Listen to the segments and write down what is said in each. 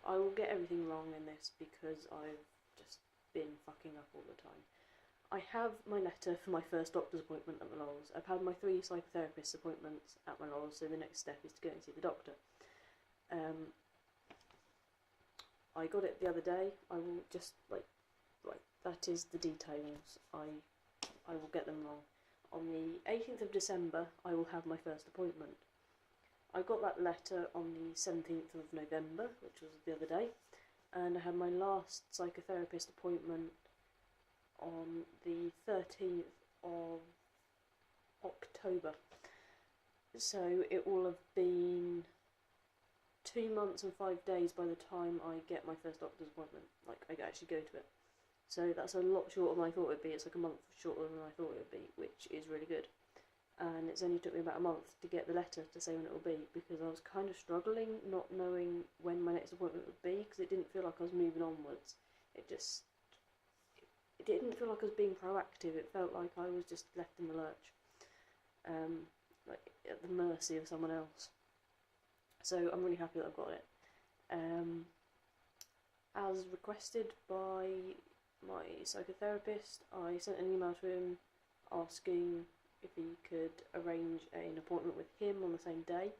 I will get everything wrong in this because I've just been fucking up all the time. I have my letter for my first doctor's appointment at my Lols. I've had my 3 psychotherapist appointments at my Lols, so the next step is to go and see the doctor. I got it the other day. I will just, right, that is the details. I will get them wrong. On the 18th of December, I will have my first appointment. I got that letter on the 17th of November, which was the other day, and I had my last psychotherapist appointment on the 13th of October. So it will have been 2 months and 5 days by the time I get my first doctor's appointment. Like, I actually go to it. So that's a lot shorter than I thought it would be. It's like a month shorter than I thought it would be, which is really good. And it's only took me about a month to get the letter to say when it will be, because I was kind of struggling not knowing when my next appointment would be, because it didn't feel like I was moving onwards. It didn't feel like I was being proactive. It felt like I was just left in the lurch, like at the mercy of someone else. So I'm really happy that I've got it. As requested by my psychotherapist, I sent an email to him asking if he could arrange an appointment with him on the same day,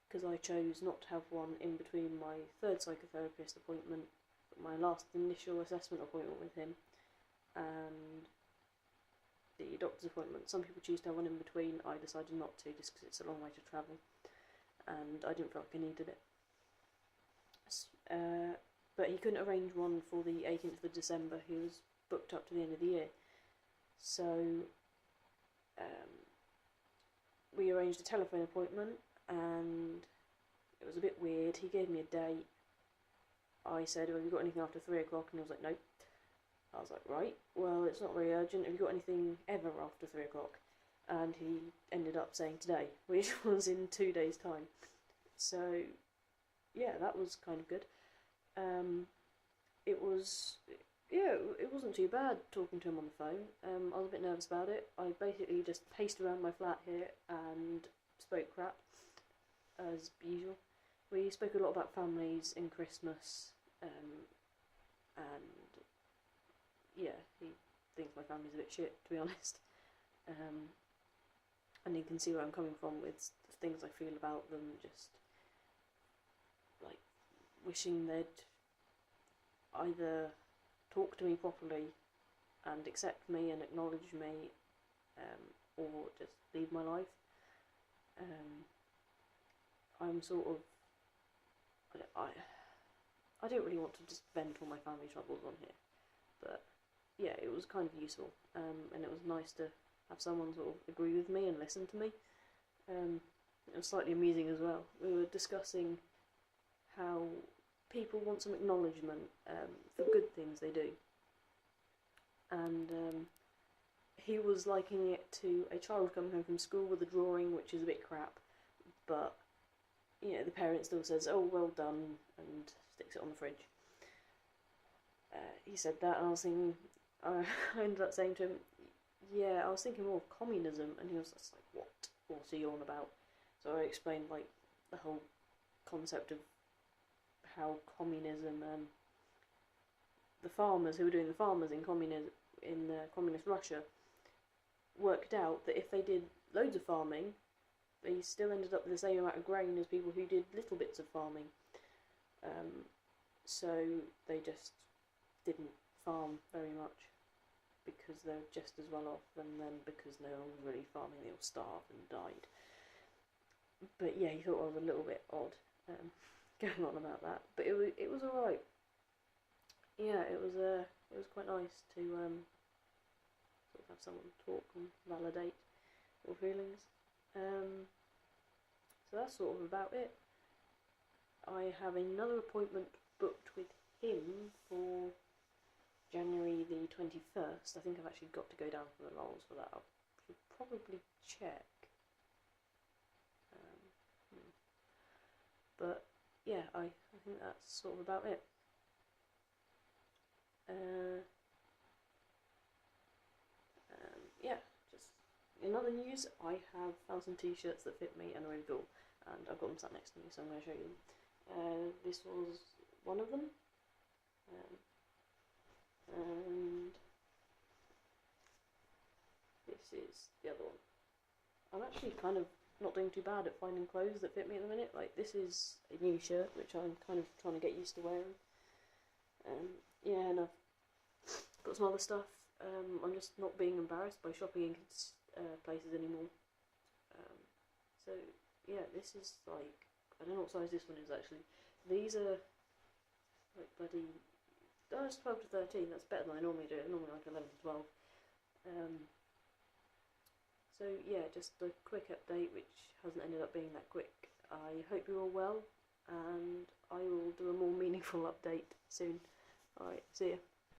because I chose not to have one in between my 3rd psychotherapist appointment, my last initial assessment appointment with him, and the doctor's appointment. Some people choose to have one in between. I decided not to, just because it's a long way to travel, and I didn't feel like I needed it. But he couldn't arrange one for the 18th of December. He was booked up to the end of the year. So we arranged a telephone appointment, and it was a bit weird. He gave me a date. I said, have you got anything after 3 o'clock? And he was like, no. I was like, right, well, it's not very urgent. Have you got anything ever after 3 o'clock? And he ended up saying today, which was in 2 days' time. So, yeah, that was kind of good. It wasn't too bad talking to him on the phone. I was a bit nervous about it. I basically just paced around my flat here and spoke crap, as usual. We spoke a lot about families and Christmas, and yeah, he thinks my family's a bit shit, to be honest. And you can see where I'm coming from with the things I feel about them, just like wishing they'd either talk to me properly and accept me and acknowledge me, or just leave my life. I'm sort of, I don't really want to just vent all my family troubles on here, but yeah, it was kind of useful, and it was nice to have someone sort of agree with me and listen to me. It was slightly amusing as well. We were discussing how people want some acknowledgement for good things they do, and he was likening it to a child coming home from school with a drawing which is a bit crap, but you know, the parent still says, oh, well done, and sticks it on the fridge. He said that, and I was thinking, I ended up saying to him, yeah, I was thinking more of communism, and he was just like, what's he on about? So I explained, like, the whole concept of how communism, the farmers who were doing the farmers in communist Russia worked out that if they did loads of farming, they still ended up with the same amount of grain as people who did little bits of farming. So they just didn't farm very much, because they're just as well off, and then because no one was really farming, they all starved and died. But yeah, he thought I was a little bit odd going on about that, but it was alright. Yeah, it was quite nice to sort of have someone talk and validate your feelings. So that's sort of about it. I have another appointment booked with him for January the 21st. I think I've actually got to go down for the Lols for that. I should probably check. But yeah, I think that's sort of about it. Yeah, just in other news, I have found some t-shirts that fit me and are really cool, and I've got them sat next to me, so I'm going to show you them. This was one of them. And this is the other one. I'm actually kind of not doing too bad at finding clothes that fit me at the minute. Like, this is a new shirt, which I'm kind of trying to get used to wearing. Yeah, and I've got some other stuff. I'm just not being embarrassed by shopping in places anymore. So, yeah, this is like, I don't know what size this one is actually. These are like bloody, oh, it's 12 to 13, that's better than I normally do. Normally like 11 to 12. So yeah, just a quick update, which hasn't ended up being that quick. I hope you're all well, and I will do a more meaningful update soon. Alright, see ya.